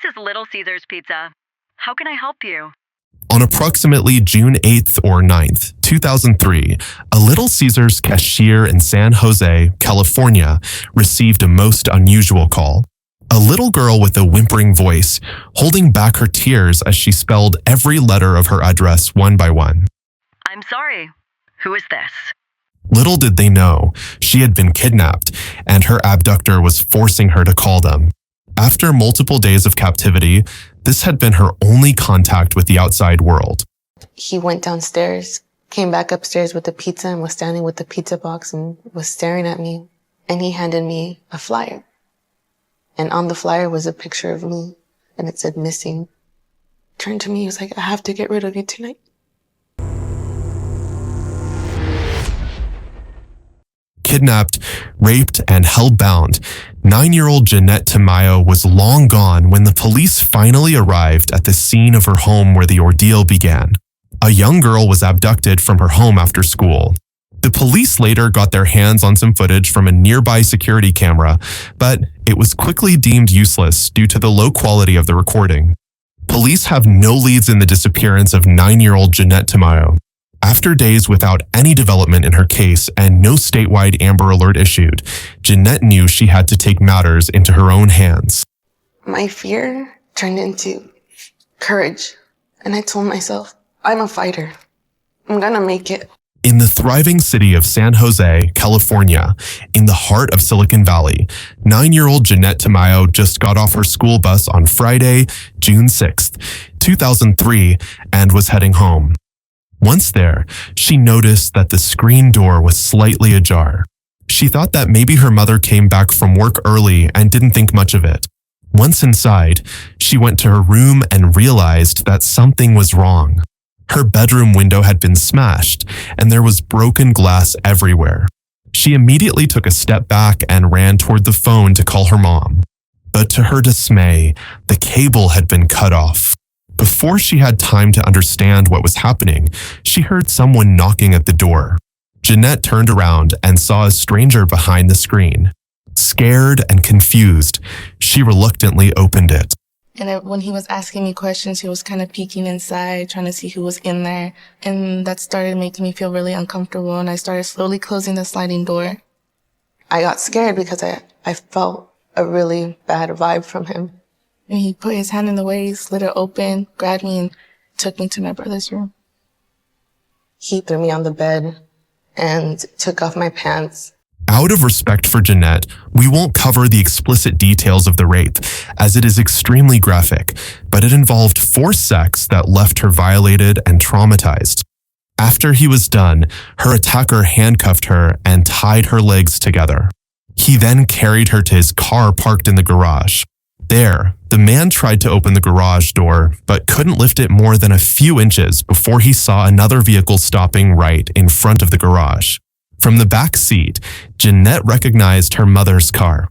This is Little Caesars Pizza. How can I help you? On approximately June 8th or 9th, 2003, a Little Caesars cashier in San Jose, California, received a most unusual call. A little girl with a whimpering voice, holding back her tears as she spelled every letter of her address one by one. I'm sorry. Who is this? Little did they know, she had been kidnapped, and her abductor was forcing her to call them. After multiple days of captivity, this had been her only contact with the outside world. He went downstairs, came back upstairs with the pizza and was standing with the pizza box and was staring at me. And he handed me a flyer. And on the flyer was a picture of me, and it said missing. Turned to me, he was like, I have to get rid of you tonight. Kidnapped, raped, and held bound, 9-year-old Jeannette Tamayo was long gone when the police finally arrived at the scene of her home where the ordeal began. A young girl was abducted from her home after school. The police later got their hands on some footage from a nearby security camera, but it was quickly deemed useless due to the low quality of the recording. Police have no leads in the disappearance of 9-year-old Jeannette Tamayo. After days without any development in her case and no statewide Amber Alert issued, Jeannette knew she had to take matters into her own hands. My fear turned into courage. And I told myself, I'm a fighter. I'm gonna make it. In the thriving city of San Jose, California, in the heart of Silicon Valley, 9-year-old Jeannette Tamayo just got off her school bus on Friday, June 6th, 2003, and was heading home. Once there, she noticed that the screen door was slightly ajar. She thought that maybe her mother came back from work early and didn't think much of it. Once inside, she went to her room and realized that something was wrong. Her bedroom window had been smashed, and there was broken glass everywhere. She immediately took a step back and ran toward the phone to call her mom. But to her dismay, the cable had been cut off. Before she had time to understand what was happening, she heard someone knocking at the door. Jeannette turned around and saw a stranger behind the screen. Scared and confused, she reluctantly opened it. And when he was asking me questions, he was kind of peeking inside, trying to see who was in there. And that started making me feel really uncomfortable, and I started slowly closing the sliding door. I got scared because I felt a really bad vibe from him. And he put his hand in the way, slid it open, grabbed me, and took me to my brother's room. He threw me on the bed and took off my pants. Out of respect for Jeannette, we won't cover the explicit details of the rape, as it is extremely graphic, but it involved forced sex that left her violated and traumatized. After he was done, her attacker handcuffed her and tied her legs together. He then carried her to his car parked in the garage. There, the man tried to open the garage door, but couldn't lift it more than a few inches before he saw another vehicle stopping right in front of the garage. From the back seat, Jeannette recognized her mother's car.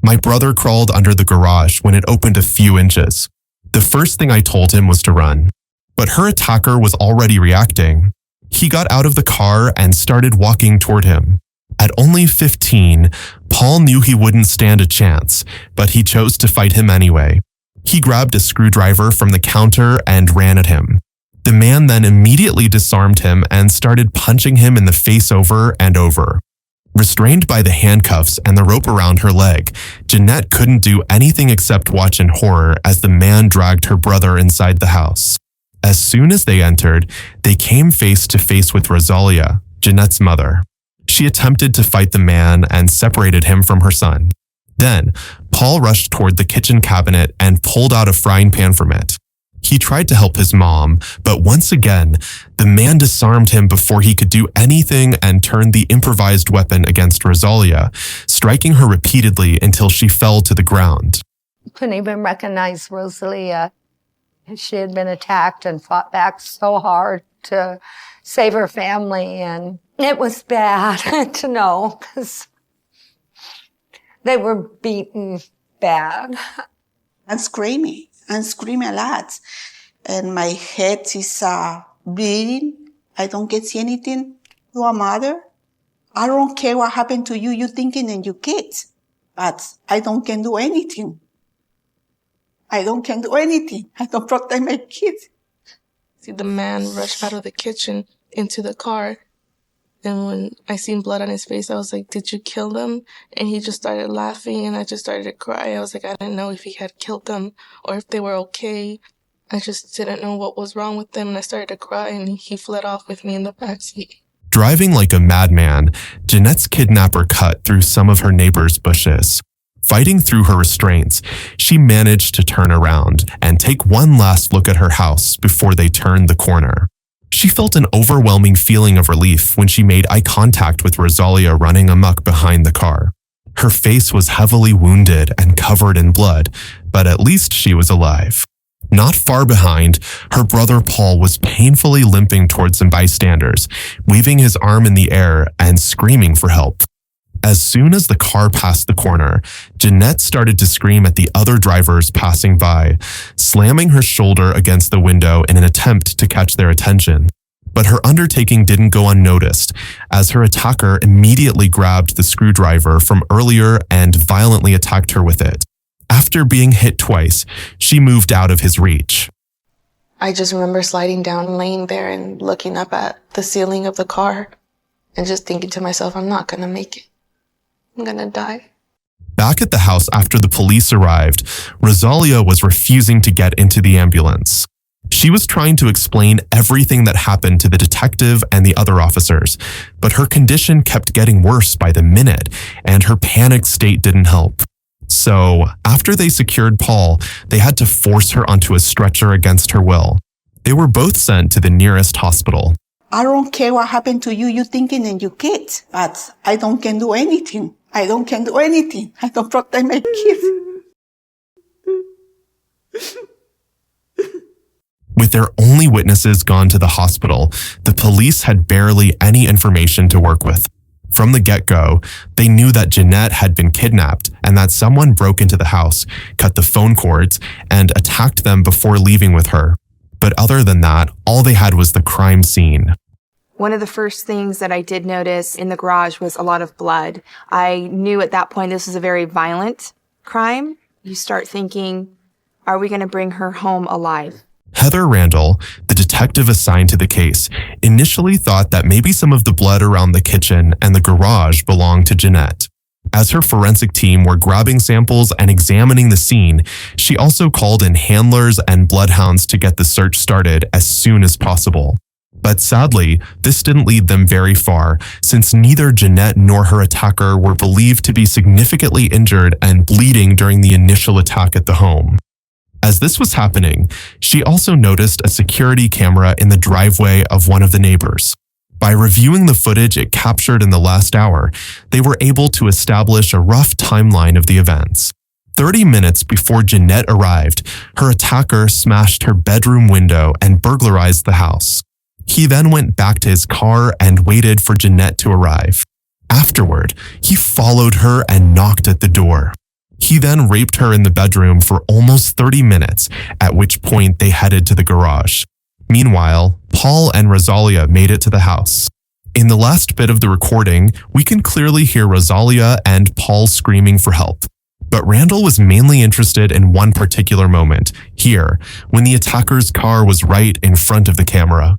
My brother crawled under the garage when it opened a few inches. The first thing I told him was to run. But her attacker was already reacting. He got out of the car and started walking toward him. At only 15, Paul knew he wouldn't stand a chance, but he chose to fight him anyway. He grabbed a screwdriver from the counter and ran at him. The man then immediately disarmed him and started punching him in the face over and over. Restrained by the handcuffs and the rope around her leg, Jeannette couldn't do anything except watch in horror as the man dragged her brother inside the house. As soon as they entered, they came face to face with Rosalia, Jeannette's mother. She attempted to fight the man and separated him from her son. Then, Paul rushed toward the kitchen cabinet and pulled out a frying pan from it. He tried to help his mom, but once again, the man disarmed him before he could do anything and turned the improvised weapon against Rosalia, striking her repeatedly until she fell to the ground. Couldn't even recognize Rosalia. She had been attacked and fought back so hard to save her family, and it was bad to know because they were beaten bad. I'm screaming a lot. And my head is bleeding. I don't get anything. You're a mother. I don't care what happened to you. You're thinking and your kids. But I don't can do anything. I can't do anything. I don't protect my kids. See the man rush out of the kitchen into the car. And when I seen blood on his face, I was like, did you kill them? And he just started laughing, and I just started to cry. I was like, I didn't know if he had killed them or if they were okay. I just didn't know what was wrong with them, and I started to cry, and he fled off with me in the backseat. Driving like a madman, Jeannette's kidnapper cut through some of her neighbor's bushes. Fighting through her restraints, she managed to turn around and take one last look at her house before they turned the corner. She felt an overwhelming feeling of relief when she made eye contact with Rosalia running amok behind the car. Her face was heavily wounded and covered in blood, but at least she was alive. Not far behind, her brother Paul was painfully limping towards some bystanders, waving his arm in the air and screaming for help. As soon as the car passed the corner, Jeannette started to scream at the other drivers passing by, slamming her shoulder against the window in an attempt to catch their attention. But her undertaking didn't go unnoticed, as her attacker immediately grabbed the screwdriver from earlier and violently attacked her with it. After being hit twice, she moved out of his reach. I just remember sliding down, laying there and looking up at the ceiling of the car and just thinking to myself, I'm not going to make it. I'm going to die. Back at the house after the police arrived, Rosalia was refusing to get into the ambulance. She was trying to explain everything that happened to the detective and the other officers, but her condition kept getting worse by the minute, and her panicked state didn't help. So, after they secured Paul, they had to force her onto a stretcher against her will. They were both sent to the nearest hospital. I don't care what happened to you. You thinking and you kids, but I can do anything. I can do anything. I don't protect my kids. With their only witnesses gone to the hospital, the police had barely any information to work with. From the get-go, they knew that Jeannette had been kidnapped and that someone broke into the house, cut the phone cords, and attacked them before leaving with her. But other than that, all they had was the crime scene. One of the first things that I did notice in the garage was a lot of blood. I knew at that point this was a very violent crime. You start thinking, are we going to bring her home alive? Heather Randall, the detective assigned to the case, initially thought that maybe some of the blood around the kitchen and the garage belonged to Jeannette. As her forensic team were grabbing samples and examining the scene, she also called in handlers and bloodhounds to get the search started as soon as possible. But sadly, this didn't lead them very far, since neither Jeannette nor her attacker were believed to be significantly injured and bleeding during the initial attack at the home. As this was happening, she also noticed a security camera in the driveway of one of the neighbors. By reviewing the footage it captured in the last hour, they were able to establish a rough timeline of the events. 30 minutes before Jeannette arrived, her attacker smashed her bedroom window and burglarized the house. He then went back to his car and waited for Jeannette to arrive. Afterward, he followed her and knocked at the door. He then raped her in the bedroom for almost 30 minutes, at which point they headed to the garage. Meanwhile, Paul and Rosalia made it to the house. In the last bit of the recording, we can clearly hear Rosalia and Paul screaming for help. But Randall was mainly interested in one particular moment, here, when the attacker's car was right in front of the camera.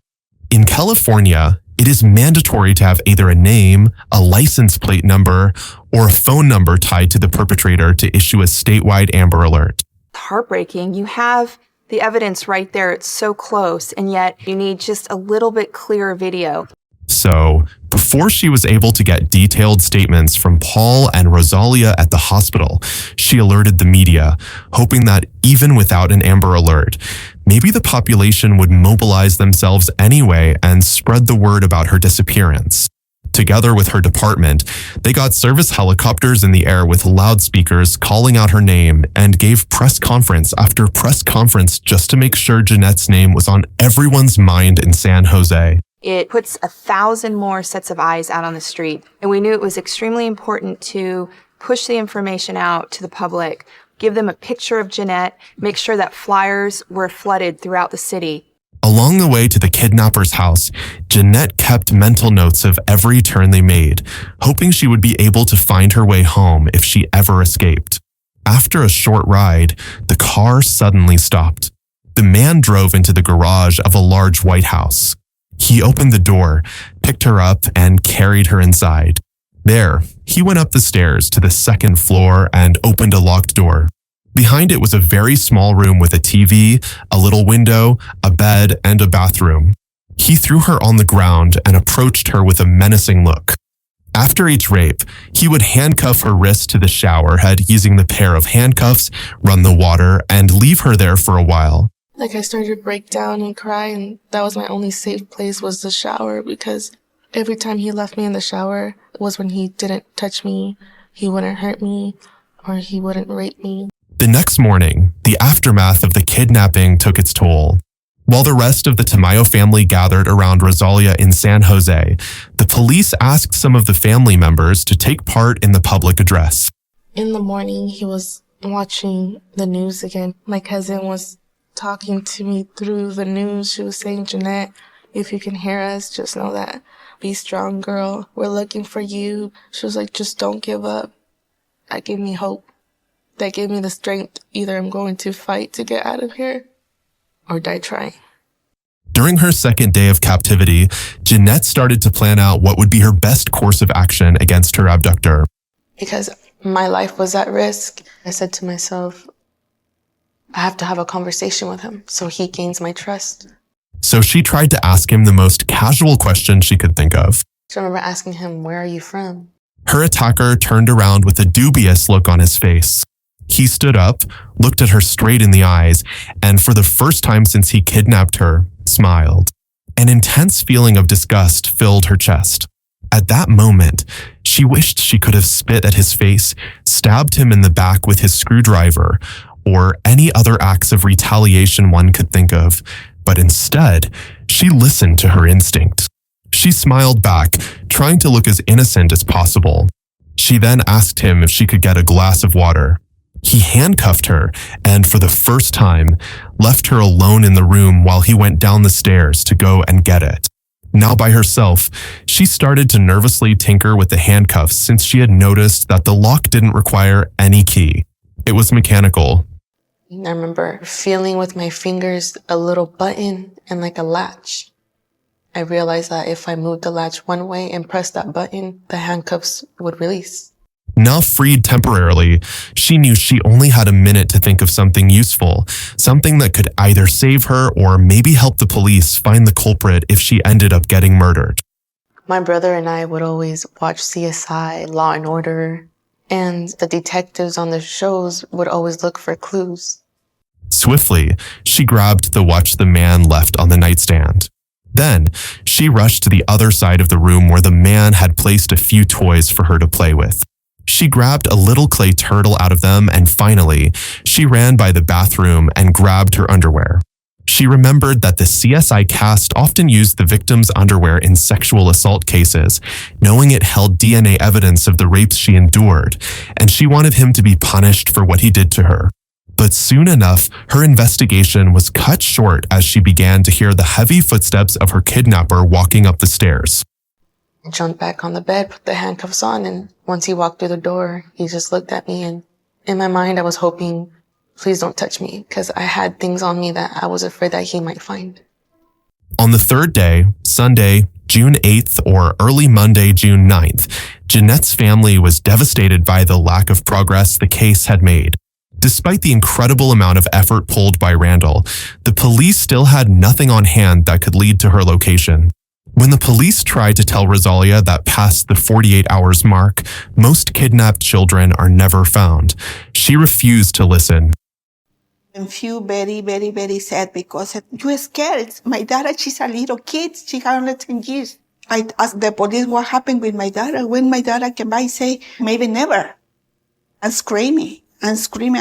In California, it is mandatory to have either a name, a license plate number, or a phone number tied to the perpetrator to issue a statewide Amber Alert. Heartbreaking. You have the evidence right there. It's so close, and yet you need just a little bit clearer video. So, before she was able to get detailed statements from Paul and Rosalia at the hospital, she alerted the media, hoping that even without an Amber Alert, maybe the population would mobilize themselves anyway and spread the word about her disappearance. Together with her department, they got service helicopters in the air with loudspeakers calling out her name and gave press conference after press conference just to make sure Jeannette's name was on everyone's mind in San Jose. It puts 1,000 more sets of eyes out on the street. And we knew it was extremely important to push the information out to the public, give them a picture of Jeannette, make sure that flyers were flooded throughout the city. Along the way to the kidnapper's house, Jeannette kept mental notes of every turn they made, hoping she would be able to find her way home if she ever escaped. After a short ride, the car suddenly stopped. The man drove into the garage of a large white house. He opened the door, picked her up, and carried her inside. There, he went up the stairs to the second floor and opened a locked door. Behind it was a very small room with a TV, a little window, a bed, and a bathroom. He threw her on the ground and approached her with a menacing look. After each rape, he would handcuff her wrist to the shower head using the pair of handcuffs, run the water, and leave her there for a while. Like, I started to break down and cry, and that was my only safe place was the shower, because every time he left me in the shower was when he didn't touch me, he wouldn't hurt me, or he wouldn't rape me. The next morning, the aftermath of the kidnapping took its toll. While the rest of the Tamayo family gathered around Rosalia in San Jose, the police asked some of the family members to take part in the public address. In the morning, he was watching the news again. My cousin was talking to me through the news. She was saying, "Jeannette, if you can hear us, just know that. Be strong, girl. We're looking for you." She was like, "Just don't give up." That gave me hope. That gave me the strength. Either I'm going to fight to get out of here or die trying. During her second day of captivity, Jeannette started to plan out what would be her best course of action against her abductor. Because my life was at risk, I said to myself, I have to have a conversation with him so he gains my trust. So she tried to ask him the most casual question she could think of. I remember asking him, "Where are you from?" Her attacker turned around with a dubious look on his face. He stood up, looked at her straight in the eyes, and for the first time since he kidnapped her, smiled. An intense feeling of disgust filled her chest. At that moment, she wished she could have spit at his face, stabbed him in the back with his screwdriver, or any other acts of retaliation one could think of. But instead, she listened to her instinct. She smiled back, trying to look as innocent as possible. She then asked him if she could get a glass of water. He handcuffed her and, for the first time, left her alone in the room while he went down the stairs to go and get it. Now by herself, she started to nervously tinker with the handcuffs since she had noticed that the lock didn't require any key. It was mechanical. I remember feeling with my fingers a little button and like a latch. I realized that if I moved the latch one way and pressed that button, the handcuffs would release. Now freed temporarily, she knew she only had a minute to think of something useful, something that could either save her or maybe help the police find the culprit if she ended up getting murdered. My brother and I would always watch CSI, Law and Order, and the detectives on the shows would always look for clues. Swiftly, she grabbed the watch the man left on the nightstand. Then, she rushed to the other side of the room where the man had placed a few toys for her to play with. She grabbed a little clay turtle out of them, and finally, she ran by the bathroom and grabbed her underwear. She remembered that the CSI cast often used the victim's underwear in sexual assault cases, knowing it held DNA evidence of the rapes she endured, and she wanted him to be punished for what he did to her. But soon enough, her investigation was cut short as she began to hear the heavy footsteps of her kidnapper walking up the stairs. I jumped back on the bed, put the handcuffs on, and once he walked through the door, he just looked at me, and in my mind I was hoping, please don't touch me, because I had things on me that I was afraid that he might find. On the third day, Sunday, June 8th or early Monday, June 9th, Jeannette's family was devastated by the lack of progress the case had made. Despite the incredible amount of effort pulled by Randall, the police still had nothing on hand that could lead to her location. When the police tried to tell Rosalia that past the 48 hours mark, most kidnapped children are never found, she refused to listen. I feel very, very, very sad because you're scared. My daughter, she's a little kid. She had only 10 years. I asked the police what happened with my daughter. When my daughter came by, say, maybe never. And screaming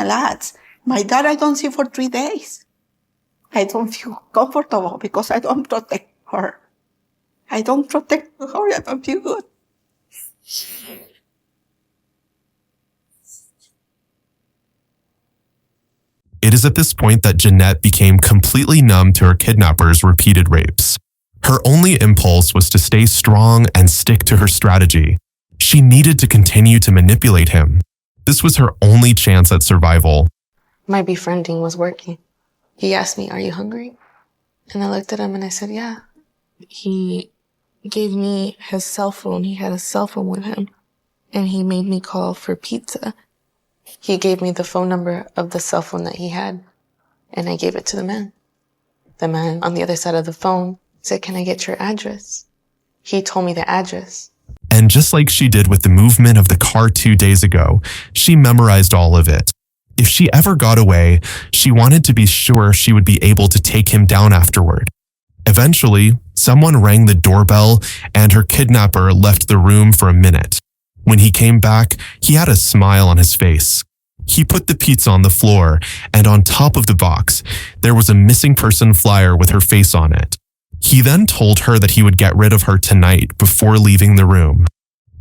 a lot. My daughter I don't see for 3 days. I don't feel comfortable because I don't protect her. I don't protect her. I don't feel good. It is at this point that Jeannette became completely numb to her kidnapper's repeated rapes. Her only impulse was to stay strong and stick to her strategy. She needed to continue to manipulate him. This was her only chance at survival. My befriending was working. He asked me, "Are you hungry?" And I looked at him and I said, "Yeah." He gave me his cell phone. He had a cell phone with him, and he made me call for pizza. He gave me the phone number of the cell phone that he had, and I gave it to the man. The man on the other side of the phone said, "Can I get your address?" He told me the address. And just like she did with the movement of the car 2 days ago, she memorized all of it. If she ever got away, she wanted to be sure she would be able to take him down afterward. Eventually, someone rang the doorbell and her kidnapper left the room for a minute. When he came back, he had a smile on his face. He put the pizza on the floor, and on top of the box, there was a missing person flyer with her face on it. He then told her that he would get rid of her tonight before leaving the room.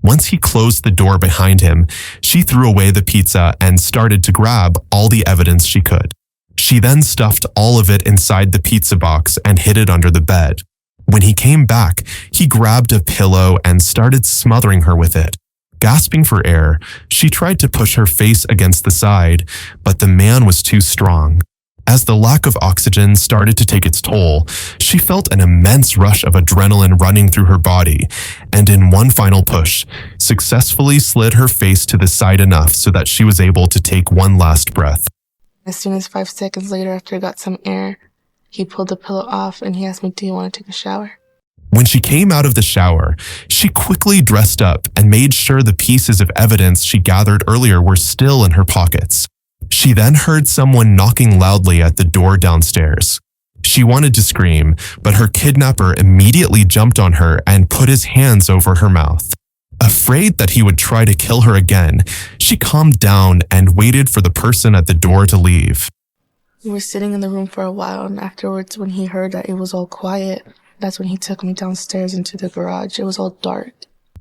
Once he closed the door behind him, she threw away the pizza and started to grab all the evidence she could. She then stuffed all of it inside the pizza box and hid it under the bed. When he came back, he grabbed a pillow and started smothering her with it. Gasping for air, she tried to push her face against the side, but the man was too strong. As the lack of oxygen started to take its toll, she felt an immense rush of adrenaline running through her body, and in one final push, successfully slid her face to the side enough so that she was able to take one last breath. As soon as 5 seconds later, after I got some air, he pulled the pillow off and he asked me, "Do you want to take a shower?" When she came out of the shower, she quickly dressed up and made sure the pieces of evidence she gathered earlier were still in her pockets. She then heard someone knocking loudly at the door downstairs. She wanted to scream, but her kidnapper immediately jumped on her and put his hands over her mouth. Afraid that he would try to kill her again, she calmed down and waited for the person at the door to leave. We were sitting in the room for a while, and afterwards, when he heard that it was all quiet, that's when he took me downstairs into the garage. It was all dark.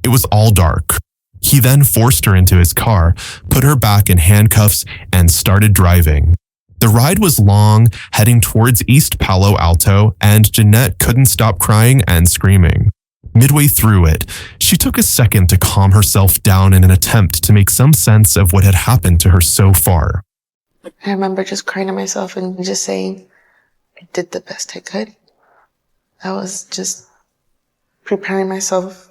It was all dark. He then forced her into his car, put her back in handcuffs, and started driving. The ride was long, heading towards East Palo Alto, and Jeannette couldn't stop crying and screaming. Midway through it, she took a second to calm herself down in an attempt to make some sense of what had happened to her so far. I remember just crying to myself and just saying, "I did the best I could." I was just preparing myself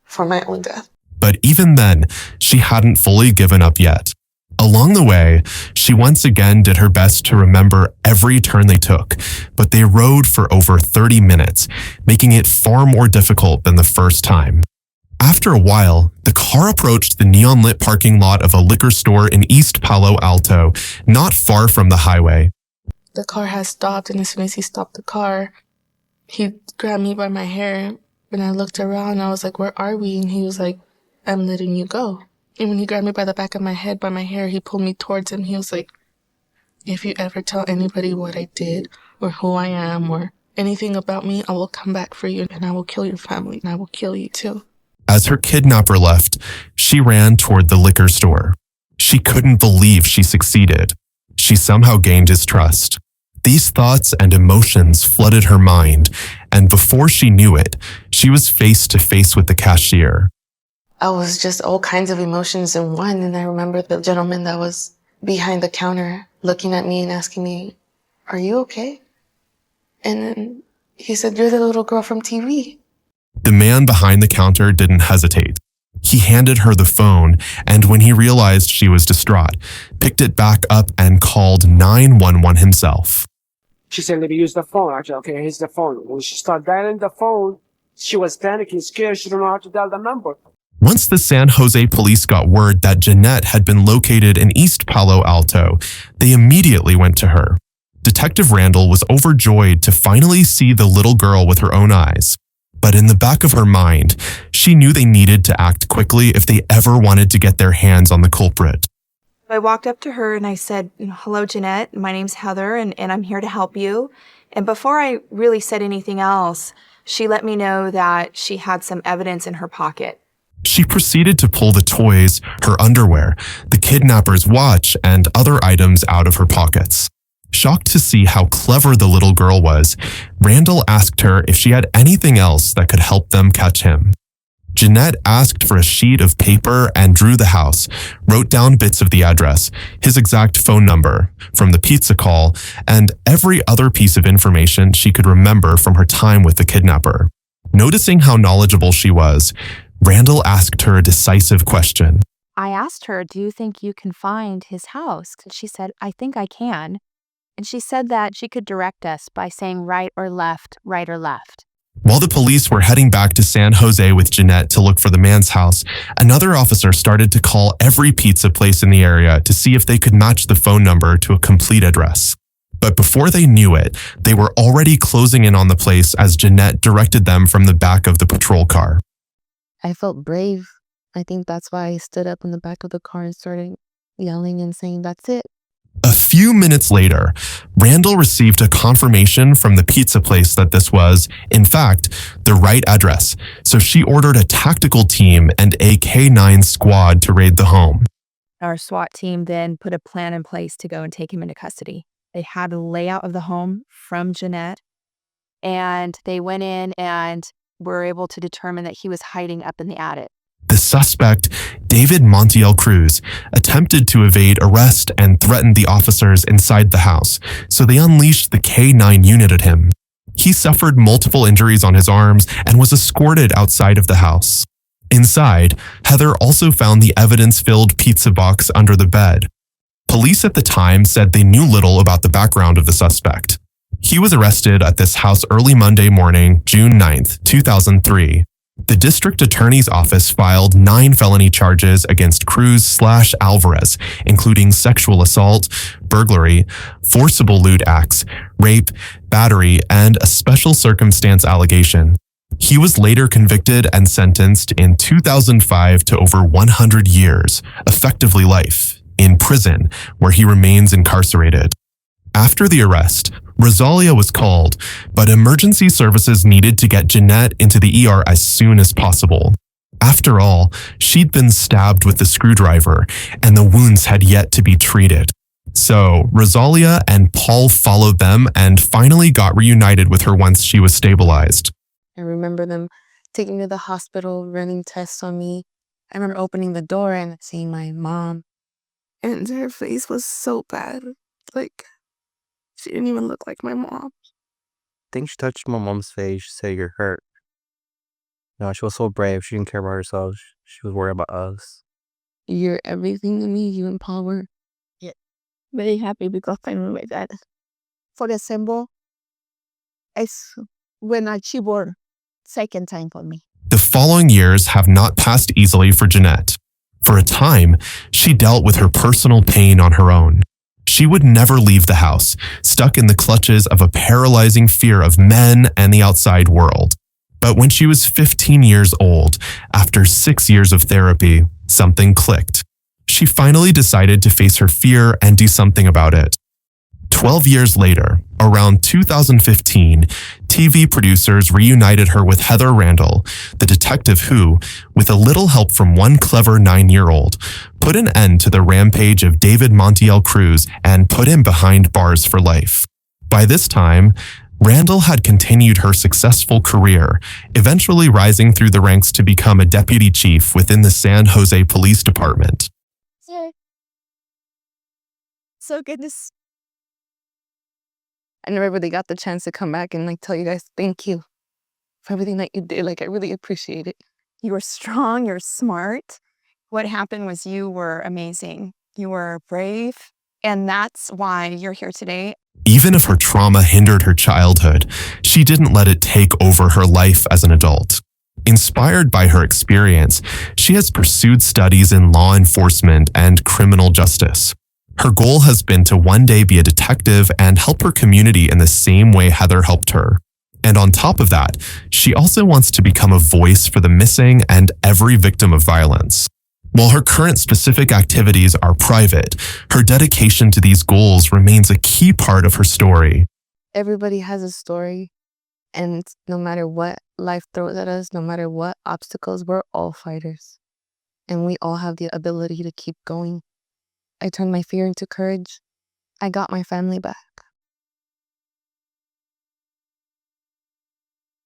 for my own death. But even then, she hadn't fully given up yet. Along the way, she once again did her best to remember every turn they took, but they rode for over 30 minutes, making it far more difficult than the first time. After a while, the car approached the neon-lit parking lot of a liquor store in East Palo Alto, not far from the highway. The car had stopped, and as soon as he stopped the car, he grabbed me by my hair. When I looked around, I was like, "Where are we?" And he was like, "I'm letting you go." And when he grabbed me by the back of my head, by my hair, he pulled me towards him. He was like, "If you ever tell anybody what I did or who I am or anything about me, I will come back for you and I will kill your family and I will kill you too." As her kidnapper left, she ran toward the liquor store. She couldn't believe she succeeded. She somehow gained his trust. These thoughts and emotions flooded her mind, and before she knew it, she was face to face with the cashier. I was just all kinds of emotions in one. And I remember the gentleman that was behind the counter looking at me and asking me, "Are you okay?" And then he said, "You're the little girl from TV." The man behind the counter didn't hesitate. He handed her the phone, and when he realized she was distraught, picked it back up and called 911 himself. She said, "Let me use the phone." Actually, okay, here's the phone. When she started dialing the phone, she was panicking, scared. She didn't know how to dial the number. Once the San Jose police got word that Jeannette had been located in East Palo Alto, they immediately went to her. Detective Randall was overjoyed to finally see the little girl with her own eyes. But in the back of her mind, she knew they needed to act quickly if they ever wanted to get their hands on the culprit. I walked up to her and I said, "Hello, Jeannette. My name's Heather, and I'm here to help you." And before I really said anything else, she let me know that she had some evidence in her pocket. She proceeded to pull the toys, her underwear, the kidnapper's watch, and other items out of her pockets. Shocked to see how clever the little girl was, Randall asked her if she had anything else that could help them catch him. Jeannette asked for a sheet of paper and drew the house, wrote down bits of the address, his exact phone number from the pizza call, and every other piece of information she could remember from her time with the kidnapper. Noticing how knowledgeable she was, Randall asked her a decisive question. I asked her, do you think you can find his house? And she said, I think I can. And she said that she could direct us by saying right or left, right or left. While the police were heading back to San Jose with Jeannette to look for the man's house, another officer started to call every pizza place in the area to see if they could match the phone number to a complete address. But before they knew it, they were already closing in on the place as Jeannette directed them from the back of the patrol car. I felt brave. I think that's why I stood up in the back of the car and started yelling and saying, that's it. A few minutes later, Randall received a confirmation from the pizza place that this was, in fact, the right address, so she ordered a tactical team and a K-9 squad to raid the home. Our SWAT team then put a plan in place to go and take him into custody. They had a layout of the home from Jeannette, and they went in and were able to determine that he was hiding up in the attic. The suspect, David Montiel Cruz, attempted to evade arrest and threatened the officers inside the house, so they unleashed the K-9 unit at him. He suffered multiple injuries on his arms and was escorted outside of the house. Inside, Heather also found the evidence-filled pizza box under the bed. Police at the time said they knew little about the background of the suspect. He was arrested at this house early Monday morning, June 9th, 2003. The district attorney's office filed 9 felony charges against Cruz/Alvarez, including sexual assault, burglary, forcible lewd acts, rape, battery, and a special circumstance allegation. He was later convicted and sentenced in 2005 to over 100 years, effectively life, in prison, where he remains incarcerated. After the arrest, Rosalia was called, but emergency services needed to get Jeannette into the ER as soon as possible. After all, she'd been stabbed with the screwdriver, and the wounds had yet to be treated. So, Rosalia and Paul followed them and finally got reunited with her once she was stabilized. I remember them taking me to the hospital, running tests on me. I remember opening the door and seeing my mom. And her face was so bad. Like, she didn't even look like my mom. I think she touched my mom's face. She said, you're hurt. No, she was so brave. She didn't care about herself. She was worried about us. You're everything to me, you and Paul were. Yeah. Very happy because I knew my dad. For the symbol, it's when she born second time for me. The following years have not passed easily for Jeannette. For a time, she dealt with her personal pain on her own. She would never leave the house, stuck in the clutches of a paralyzing fear of men and the outside world. But when she was 15 years old, after 6 years of therapy, something clicked. She finally decided to face her fear and do something about it. 12 years later, around 2015, TV producers reunited her with Heather Randall, the detective who, with a little help from one clever 9-year-old, put an end to the rampage of David Montiel Cruz and put him behind bars for life. By this time, Randall had continued her successful career, eventually rising through the ranks to become a deputy chief within the San Jose Police Department. So goodness. I never really got the chance to come back and tell you guys thank you for everything that you did. I really appreciate it. You were strong, you're smart. What happened was you were amazing. You were brave, and that's why you're here today. Even if her trauma hindered her childhood, she didn't let it take over her life as an adult. Inspired by her experience, she has pursued studies in law enforcement and criminal justice. Her goal has been to one day be a detective and help her community in the same way Heather helped her. And on top of that, she also wants to become a voice for the missing and every victim of violence. While her current specific activities are private, her dedication to these goals remains a key part of her story. Everybody has a story, and no matter what life throws at us, no matter what obstacles, we're all fighters. And we all have the ability to keep going. I turned my fear into courage. I got my family back.